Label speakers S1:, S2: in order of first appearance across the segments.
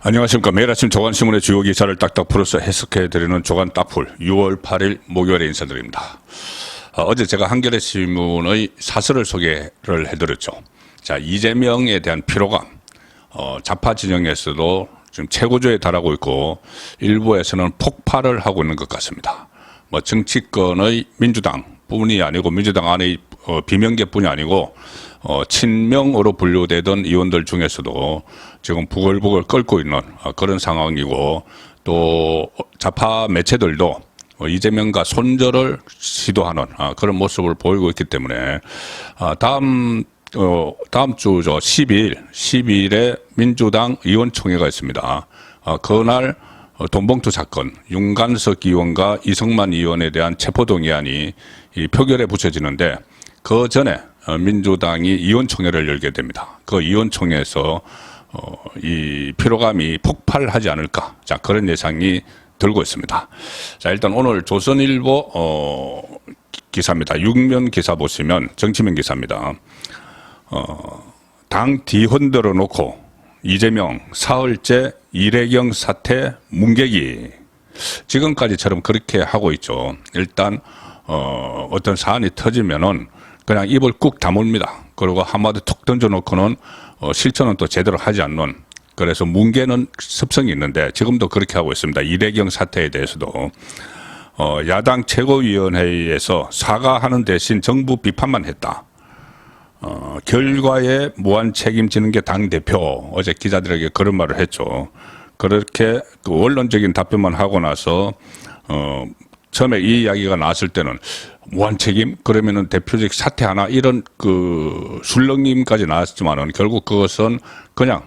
S1: 안녕하십니까. 매일 아침 조간신문의 주요 기사를 딱딱 풀어서 해석해드리는 조간 따풀 6월 8일 목요일에 인사드립니다. 어제 제가 한겨레신문의 사설을 소개를 해드렸죠. 자, 이재명에 대한 피로감, 좌파 진영에서도 지금 최고조에 달하고 있고 일부에서는 폭발을 하고 있는 것 같습니다. 뭐 정치권의 민주당뿐이 아니고 민주당 안의 비명계뿐이 아니고 친명으로 분류되던 의원들 중에서도 지금 부글부글 끓고 있는 그런 상황이고, 또 좌파 매체들도 이재명과 손절을 시도하는 그런 모습을 보이고 있기 때문에 다음 주죠. 12일에 민주당 의원총회가 있습니다. 그날 돈봉투 사건, 윤관석 의원과 이성만 의원에 대한 체포동의안이 표결에 붙여지는데, 그 전에 민주당이 의원총회를 열게 됩니다. 그 의원총회에서 이 피로감이 폭발하지 않을까, 자, 그런 예상이 들고 있습니다. 자, 일단 오늘 조선일보 기사입니다. 6면 기사 보시면 정치면 기사입니다. 당 뒤흔들어 놓고 이재명 사흘째 이래경 사태 뭉개기, 지금까지처럼 그렇게 하고 있죠. 일단 어떤 사안이 터지면은 그냥 입을 꾹 다뭅니다. 그리고 한마디 툭 던져놓고는 실천은 또 제대로 하지 않는, 그래서 뭉개는 습성이 있는데 지금도 그렇게 하고 있습니다. 이래경 사태에 대해서도 야당 최고위원회의에서 사과하는 대신 정부 비판만 했다. 결과에 무한 책임지는 게 당대표, 어제 기자들에게 그런 말을 했죠. 그렇게 그 원론적인 답변만 하고 나서 처음에 이 이야기가 나왔을 때는 무한 책임? 그러면은 대표적 사퇴하나? 이런 그 술렁임까지 나왔지만은 결국 그것은 그냥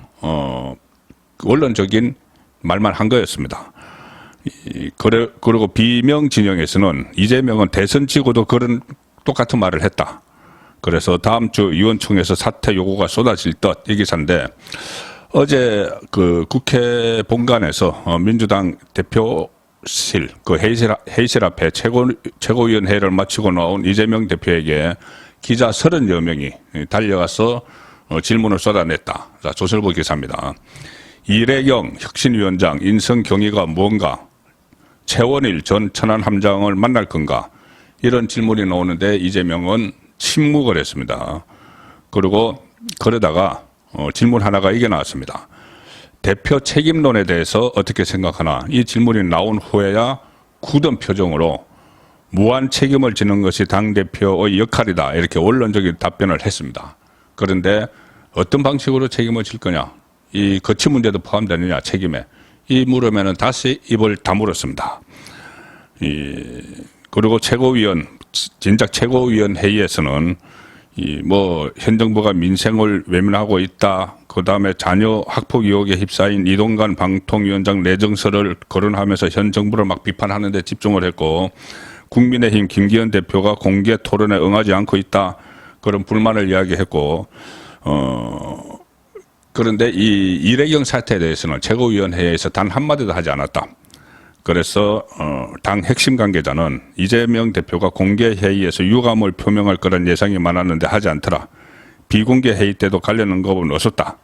S1: 원론적인 말만 한 거였습니다. 그리고 비명 진영에서는 이재명은 대선 치고도 그런 똑같은 말을 했다. 그래서 다음 주 의원총회에서 사퇴 요구가 쏟아질 듯, 이 기사인데, 어제 그 국회 본관에서 민주당 대표실 그 회의실 앞에 최고위원회를 마치고 나온 이재명 대표에게 기자 30여 명이 달려가서 질문을 쏟아냈다. 자, 조선일보 기사입니다. 이래경 혁신위원장 인선 경위가 뭔가? 최원일 전 천안함장을 만날 건가? 이런 질문이 나오는데 이재명은 침묵을 했습니다. 그리고 그러다가 질문 하나가 이게 나왔습니다. 대표 책임론에 대해서 어떻게 생각하나? 이 질문이 나온 후에야 굳은 표정으로 무한 책임을 지는 것이 당대표의 역할이다, 이렇게 원론적인 답변을 했습니다. 그런데 어떤 방식으로 책임을 질 거냐, 이 거치 문제도 포함되느냐, 책임에, 이 물으면은 다시 입을 다물었습니다. 그리고 진작 최고위원 회의에서는 현 정부가 민생을 외면하고 있다. 그 다음에 자녀 학폭 의혹에 휩싸인 이동관 방통위원장 내정서를 거론하면서 현 정부를 막 비판하는 데 집중을 했고, 국민의힘 김기현 대표가 공개 토론에 응하지 않고 있다, 그런 불만을 이야기했고, 그런데 이 이래경 사태에 대해서는 최고위원회에서 단 한마디도 하지 않았다. 그래서 당 핵심 관계자는 이재명 대표가 공개 회의에서 유감을 표명할 거란 예상이 많았는데 하지 않더라. 비공개 회의 때도 관련 언급은 없었다.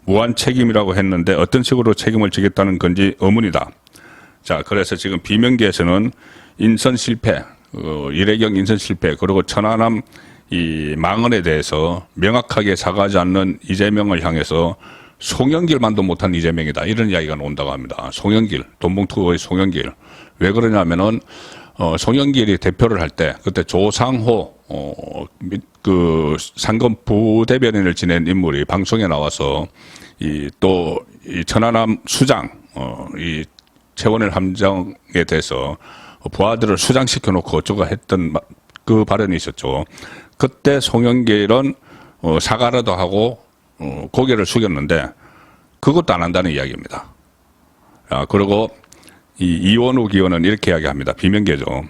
S1: 무한 책임이라고 했는데 어떤 식으로 책임을 지겠다는 건지 의문이다. 자, 그래서 지금 비명계에서는 인선 실패, 이래경 인선 실패, 그리고 천안함 이 망언에 대해서 명확하게 사과하지 않는 이재명을 향해서 송영길만도 못한 이재명이다, 이런 이야기가 나온다고 합니다. 송영길, 돈봉투의 송영길. 왜 그러냐면은 송영길이 대표를 할 때 그때 조상호 그 상금 부대변인을 지낸 인물이 방송에 나와서 이 천안함 수장 이 최원일 함장에 대해서 부하들을 수장시켜 놓고 어쩌고 했던 그 발언이 있었죠. 그때 송영길은 사과라도 하고 고개를 숙였는데 그것도 안 한다는 이야기입니다. 그리고 이원욱 의원은 이렇게 이야기합니다. 비명계죠.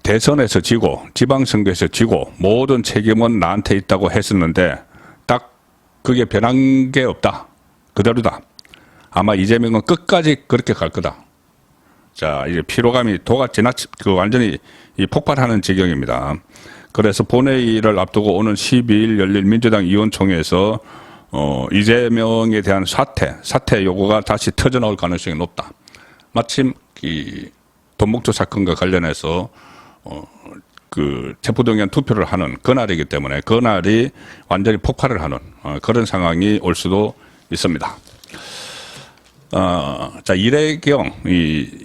S1: 대선에서 지고 지방선거에서 지고 모든 책임은 나한테 있다고 했었는데 딱 그게 변한 게 없다. 그대로다. 아마 이재명은 끝까지 그렇게 갈 거다. 자, 이제 피로감이 완전히 폭발하는 지경입니다. 그래서 본회의를 앞두고 오는 12일 열릴 민주당 의원총회에서 이재명에 대한 사퇴 요구가 다시 터져 나올 가능성이 높다. 마침 이 돈봉투 사건과 관련해서 그 체포동의안 투표를 하는 그날이기 때문에 그날이 완전히 폭발을 하는 그런 상황이 올 수도 있습니다. 자, 이래경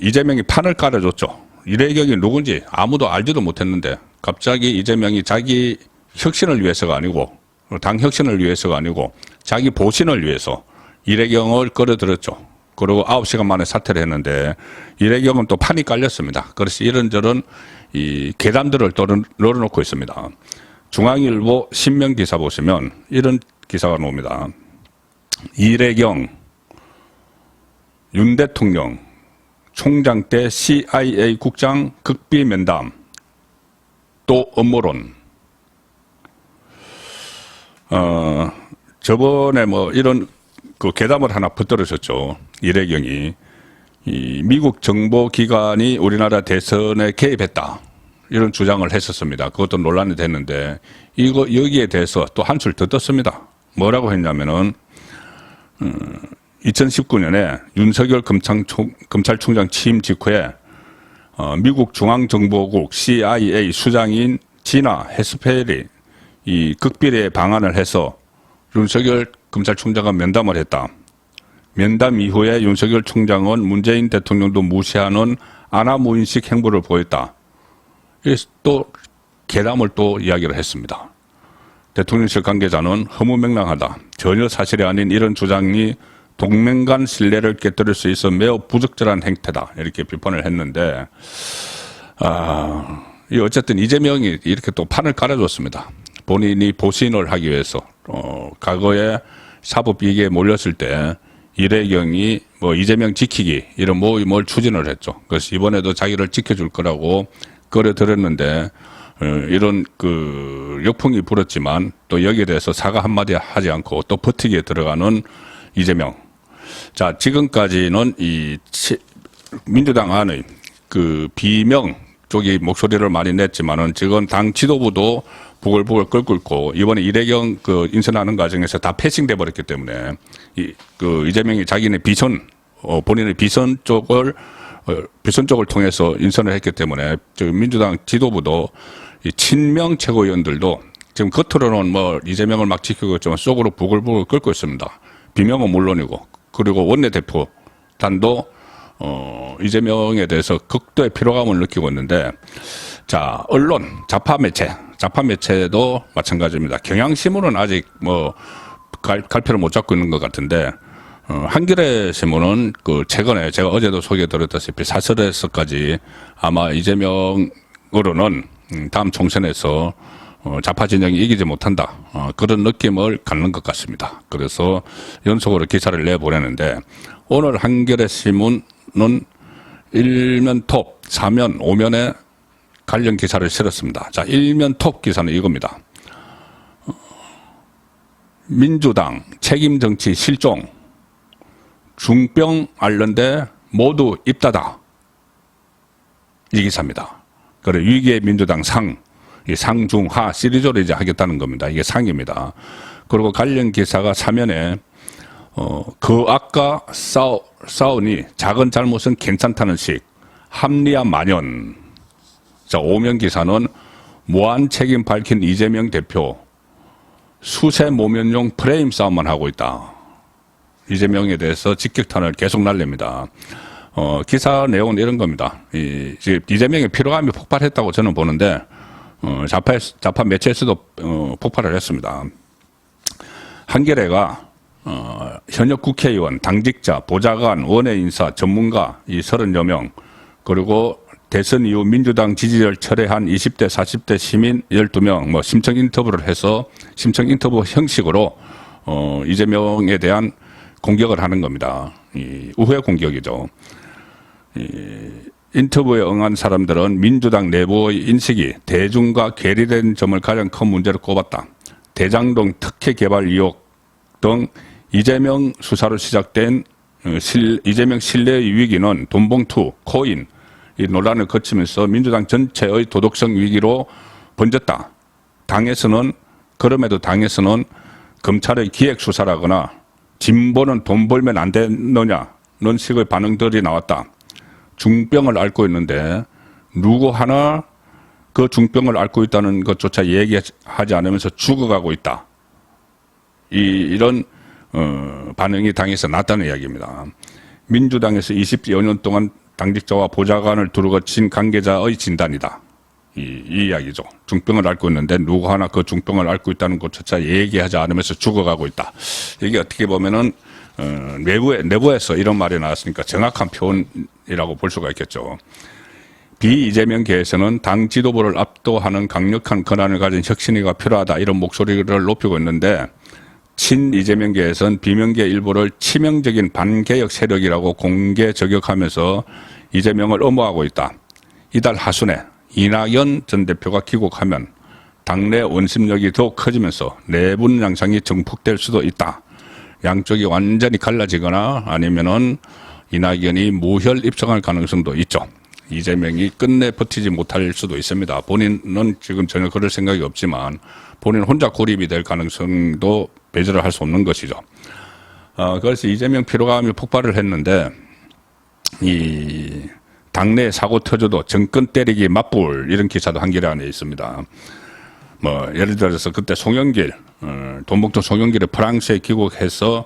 S1: 이재명이 판을 깔아줬죠. 이래경이 누군지 아무도 알지도 못했는데 갑자기 이재명이 자기 혁신을 위해서가 아니고 당 혁신을 위해서가 아니고 자기 보신을 위해서 이래경을 끌어들였죠. 그리고 9시간 만에 사퇴를 했는데 이래경은 또 판이 깔렸습니다. 그래서 이런저런 이 괴담들을 또 널어놓고 있습니다. 중앙일보 신명 기사 보시면 이런 기사가 나옵니다. 이래경 윤 대통령 총장 때 CIA 국장 극비 면담 또 음모론. 저번에 뭐 이런 그 괴담을 하나 붙들으셨죠. 이래경이 이 미국 정보기관이 우리나라 대선에 개입했다. 이런 주장을 했었습니다. 그것도 논란이 됐는데 여기에 대해서 또 한술 더 떴습니다. 뭐라고 했냐면은 2019년에 윤석열 검찰총장 취임 직후에 미국 중앙정보국 CIA 수장인 지나 헤스펠이 이 극비리에 방한을 해서 윤석열 검찰총장과 면담을 했다. 면담 이후에 윤석열 총장은 문재인 대통령도 무시하는 아나무인식 행보를 보였다. 또 괴담을 또 이야기를 했습니다. 대통령실 관계자는 허무맹랑하다. 전혀 사실이 아닌 이런 주장이 동맹 간 신뢰를 깨뜨릴 수 있어 매우 부적절한 행태다. 이렇게 비판을 했는데 어쨌든 이재명이 이렇게 또 판을 깔아줬습니다. 본인이 보신을 하기 위해서 과거에 사법이익에 몰렸을 때 이래경이 뭐 이재명 지키기 이런 모임을 추진을 했죠. 그래서 이번에도 자기를 지켜줄 거라고 끌어들였는데 이런 그 역풍이 불었지만 또 여기에 대해서 사과 한마디 하지 않고 또 버티기에 들어가는 이재명. 자, 지금까지는 이 민주당 안의 그 비명 쪽이 목소리를 많이 냈지만은 지금 당 지도부도 부글부글 끓고 있고 이번에 이래경 그 인선하는 과정에서 다 패싱돼 버렸기 때문에 그 이재명이 자기네 비선 본인의 비선 쪽을 통해서 인선을 했기 때문에 지금 민주당 지도부도 이 친명 최고위원들도 지금 겉으로는 뭐 이재명을 막 지키고 있지만 속으로 부글부글 끓고 있습니다. 비명은 물론이고 그리고 원내대표단도 이재명에 대해서 극도의 피로감을 느끼고 있는데 자, 언론, 좌파 매체도 마찬가지입니다. 경향신문은 아직 뭐 갈피를 못 잡고 있는 것 같은데 한겨레 신문은 그 최근에 제가 어제도 소개해드렸다시피 사설에서까지 아마 이재명으로는 다음 총선에서 좌파 진영이 이기지 못한다. 그런 느낌을 갖는 것 같습니다. 그래서 연속으로 기사를 내보내는데 오늘 한겨레 신문은 1면 톱, 4면, 5면에 관련 기사를 실었습니다. 자, 1면 톱 기사는 이겁니다. 민주당 책임 정치 실종, 중병 앓는데 모두 입다다. 이 기사입니다. 그래 위기의 민주당 이 상중하 시리즈로 이제 하겠다는 겁니다. 이게 상입니다. 그리고 관련 기사가 사면에 그 아까 싸우니 작은 잘못은 괜찮다는 식 합리화 만연. 자, 오면 기사는 무한 책임 밝힌 이재명 대표 수세 모면용 프레임 싸움만 하고 있다. 이재명에 대해서 직격탄을 계속 날립니다. 기사 내용은 이런 겁니다. 이재명의 피로감이 폭발했다고 저는 보는데 좌파 매체에서도 폭발을 했습니다. 한겨레가 현역 국회의원, 당직자, 보좌관, 원외 인사, 전문가 이 30여 명 그리고 대선 이후 민주당 지지를 철회한 20대, 40대 시민 12명 뭐 심층 인터뷰를 해서 심층 인터뷰 형식으로 이재명에 대한 공격을 하는 겁니다. 우회 공격이죠. 인터뷰에 응한 사람들은 민주당 내부의 인식이 대중과 괴리된 점을 가장 큰 문제로 꼽았다. 대장동 특혜 개발 의혹 등 이재명 수사로 시작된 이재명 신뢰의 위기는 돈봉투, 코인 이 논란을 거치면서 민주당 전체의 도덕성 위기로 번졌다. 그럼에도 당에서는 검찰의 기획수사라거나 진보는 돈 벌면 안 되느냐는 식의 반응들이 나왔다. 중병을 앓고 있는데 누구 하나 그 중병을 앓고 있다는 것조차 얘기하지 않으면서 죽어가고 있다. 이런 반응이 당에서 났다는 이야기입니다. 민주당에서 20여 년 동안 당직자와 보좌관을 두루 거친 관계자의 진단이다. 이 이야기죠. 중병을 앓고 있는데 누구 하나 그 중병을 앓고 있다는 것조차 얘기하지 않으면서 죽어가고 있다. 이게 어떻게 보면은 내부에서 이런 말이 나왔으니까 정확한 표현이라고 볼 수가 있겠죠. 비이재명계에서는 당 지도부를 압도하는 강력한 권한을 가진 혁신위가 필요하다 이런 목소리를 높이고 있는데 친이재명계에서는 비명계 일부를 치명적인 반개혁 세력이라고 공개 저격하면서 이재명을 엄호하고 있다. 이달 하순에 이낙연 전 대표가 귀국하면 당내 원심력이 더욱 커지면서 내분 양상이 증폭될 수도 있다. 양쪽이 완전히 갈라지거나 아니면은 이낙연이 무혈 입성할 가능성도 있죠. 이재명이 끝내 버티지 못할 수도 있습니다. 본인은 지금 전혀 그럴 생각이 없지만 본인 혼자 고립이 될 가능성도 배제를 할 수 없는 것이죠. 그래서 이재명 피로감이 폭발을 했는데 이 당내 사고 터져도 정권 때리기 맞불 이런 기사도 한겨레 안에 있습니다. 뭐 예를 들어서 그때 송영길 돈봉투 송영길이 프랑스에 귀국해서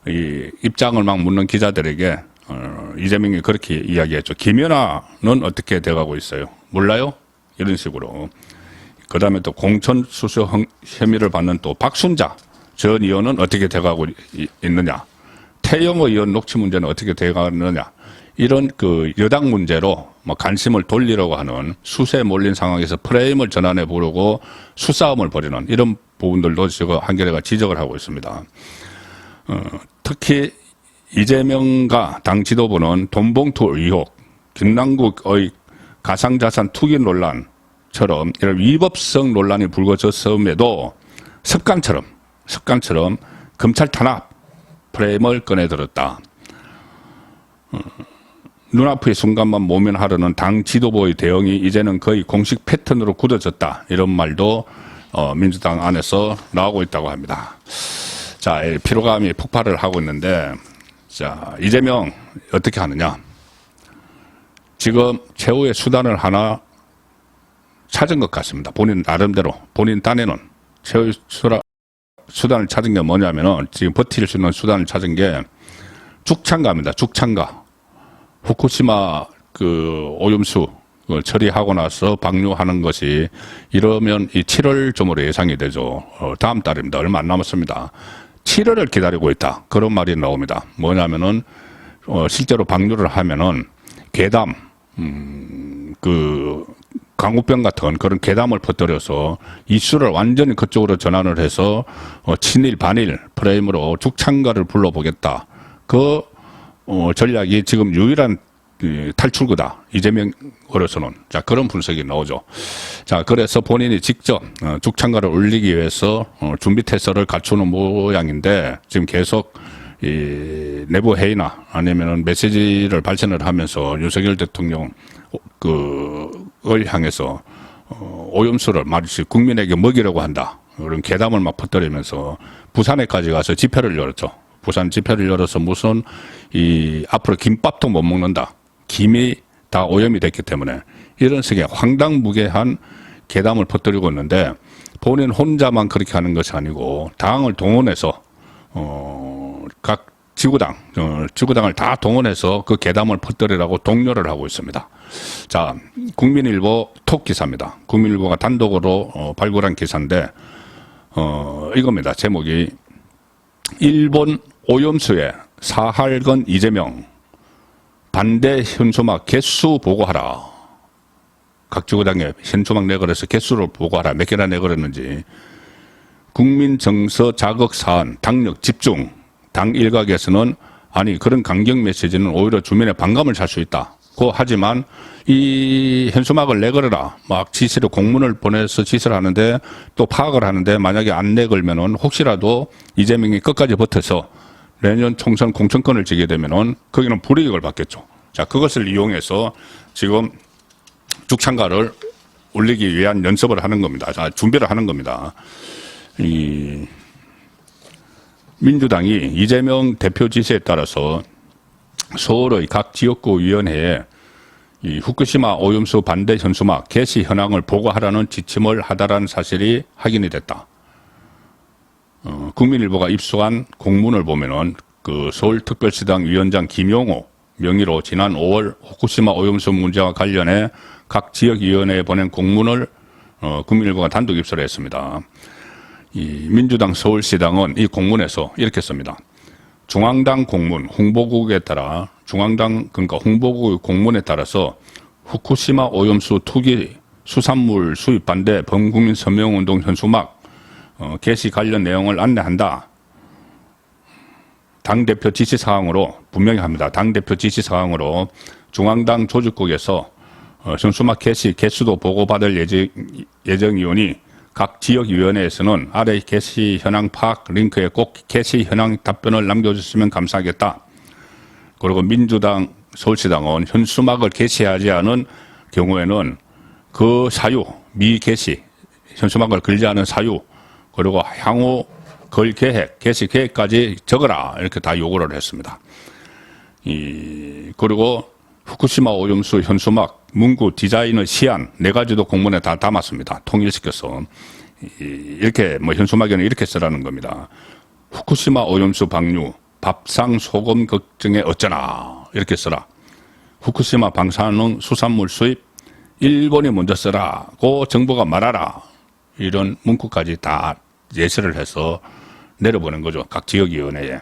S1: 이 입장을 막 묻는 기자들에게 이재명이 그렇게 이야기했죠. 김연아는 어떻게 돼가고 있어요? 몰라요? 이런 식으로. 그 다음에 또 공천 수수 혐의를 받는 또 박순자 전 의원은 어떻게 돼가고 있느냐? 태영호 의원 녹취 문제는 어떻게 돼가느냐? 이런 그 여당 문제로 뭐 관심을 돌리려고 하는 수세에 몰린 상황에서 프레임을 전환해 보려고 수싸움을 벌이는 이런 부분들도 지금 한겨레가 지적을 하고 있습니다. 특히 이재명과 당 지도부는 돈봉투 의혹, 김남국의 가상자산 투기 논란처럼 이런 위법성 논란이 불거졌음에도 습관처럼 검찰 탄압 프레임을 꺼내들었다. 눈앞의 순간만 모면하려는 당 지도부의 대응이 이제는 거의 공식 패턴으로 굳어졌다. 이런 말도 민주당 안에서 나오고 있다고 합니다. 자, 피로감이 폭발을 하고 있는데 자, 이재명 어떻게 하느냐? 지금 최후의 수단을 하나 찾은 것 같습니다. 본인 나름대로 본인 딴에는 최후의 수단을 찾은 게 뭐냐면은 지금 버틸 수 있는 수단을 찾은 게 죽창가입니다. 죽창가. 후쿠시마 그 오염수 처리하고 나서 방류하는 것이 이러면 이 7월쯤으로 예상이 되죠. 다음 달입니다. 얼마 안 남았습니다. 7월을 기다리고 있다. 그런 말이 나옵니다. 뭐냐면은 실제로 방류를 하면은 괴담, 그 광우병 같은 그런 괴담을 퍼뜨려서 이슈를 완전히 그쪽으로 전환을 해서 친일 반일 프레임으로 죽창가를 불러보겠다. 그 전략이 지금 유일한 탈출구다. 이재명으로서는. 자, 그런 분석이 나오죠. 자, 그래서 본인이 직접 죽창가를 올리기 위해서 준비 태세를 갖추는 모양인데 지금 계속 이 내부 회의나 아니면은 메시지를 발전을 하면서 윤석열 대통령 을 향해서 오염수를 마치 국민에게 먹이려고 한다. 그런 괴담을 막 퍼뜨리면서 부산에까지 가서 집회를 열었죠. 부산 집회를 열어서 무슨 이 앞으로 김밥도 못 먹는다. 김이 다 오염이 됐기 때문에 이런 식의 황당무계한 괴담을 퍼뜨리고 있는데 본인 혼자만 그렇게 하는 것이 아니고 당을 동원해서 각 지구당을 다 동원해서 그 괴담을 퍼뜨리라고 독려를 하고 있습니다. 자, 국민일보 톡 기사입니다. 국민일보가 단독으로 발굴한 기사인데 이겁니다. 제목이 일본 오염수에 사할건 이재명 반대 현수막 개수 보고하라. 각 지구당에 현수막 내걸어서 개수를 보고하라. 몇 개나 내걸었는지. 국민 정서 자극 사안 당력 집중. 당 일각에서는 아니 그런 강경 메시지는 오히려 주민의 반감을 살 수 있다. 하지만 이 현수막을 내걸어라. 막 지시를 공문을 보내서 지시를 하는데 또 파악을 하는데 만약에 안 내걸면은 혹시라도 이재명이 끝까지 버텨서 내년 총선 공천권을 지게 되면은 거기는 불이익을 받겠죠. 자, 그것을 이용해서 지금 죽창가를 올리기 위한 연습을 하는 겁니다. 자, 준비를 하는 겁니다. 민주당이 이재명 대표 지시에 따라서 서울의 각 지역구 위원회에 이 후쿠시마 오염수 반대 현수막 개시 현황을 보고하라는 지침을 하다라는 사실이 확인이 됐다. 국민일보가 입수한 공문을 보면은 그 서울특별시당 위원장 김용호 명의로 지난 5월 후쿠시마 오염수 문제와 관련해 각 지역위원회에 보낸 공문을 국민일보가 단독 입수를 했습니다. 이 민주당 서울시당은 이 공문에서 이렇게 씁니다. 중앙당 공문 홍보국에 따라 그러니까 홍보국 공문에 따라서 후쿠시마 오염수 투기 수산물 수입 반대 범국민 서명운동 현수막 개시 관련 내용을 안내한다. 당대표 지시사항으로 분명히 합니다. 당대표 지시사항으로 중앙당 조직국에서 현수막 개시 개수도 보고받을 예정이오니 각 지역위원회에서는 아래 개시 현황 파악 링크에 꼭 개시 현황 답변을 남겨주시면 감사하겠다. 그리고 민주당 서울시당은 현수막을 개시하지 않은 경우에는 그 사유, 미개시, 현수막을 걸지 않은 사유, 그리고 향후 걸 계획, 개시 계획까지 적어라. 이렇게 다 요구를 했습니다. 그리고 후쿠시마 오염수 현수막 문구 디자인의 시안 4가지도 공문에 다 담았습니다. 통일시켜서. 이렇게 현수막에는 이렇게 쓰라는 겁니다. 후쿠시마 오염수 방류, 밥상 소금 걱정에 어쩌나 이렇게 써라. 후쿠시마 방사능 수산물 수입 일본이 먼저 쓰라고 정부가 말하라. 이런 문구까지 다 예시를 해서 내려보낸 거죠. 각 지역위원회에.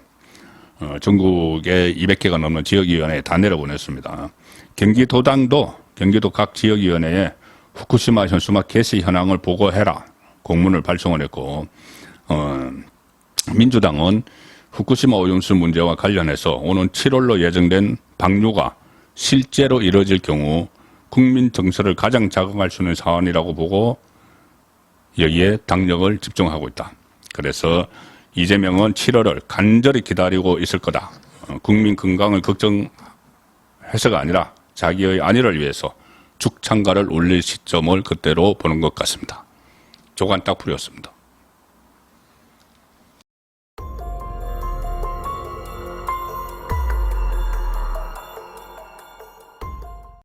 S1: 전국에 200개가 넘는 지역위원회에 다 내려보냈습니다. 경기도당도 경기도 각 지역위원회에 후쿠시마 현수막 개시 현황을 보고해라. 공문을 발송을 했고, 민주당은 후쿠시마 오염수 문제와 관련해서 오는 7월로 예정된 방류가 실제로 이뤄질 경우 국민 정서를 가장 자극할 수 있는 사안이라고 보고 여기에 당력을 집중하고 있다. 그래서 이재명은 7월을 간절히 기다리고 있을 거다. 국민 건강을 걱정해서가 아니라 자기의 안위를 위해서 죽창가를 올릴 시점을 그때로 보는 것 같습니다. 조간 딱 풀이었습니다.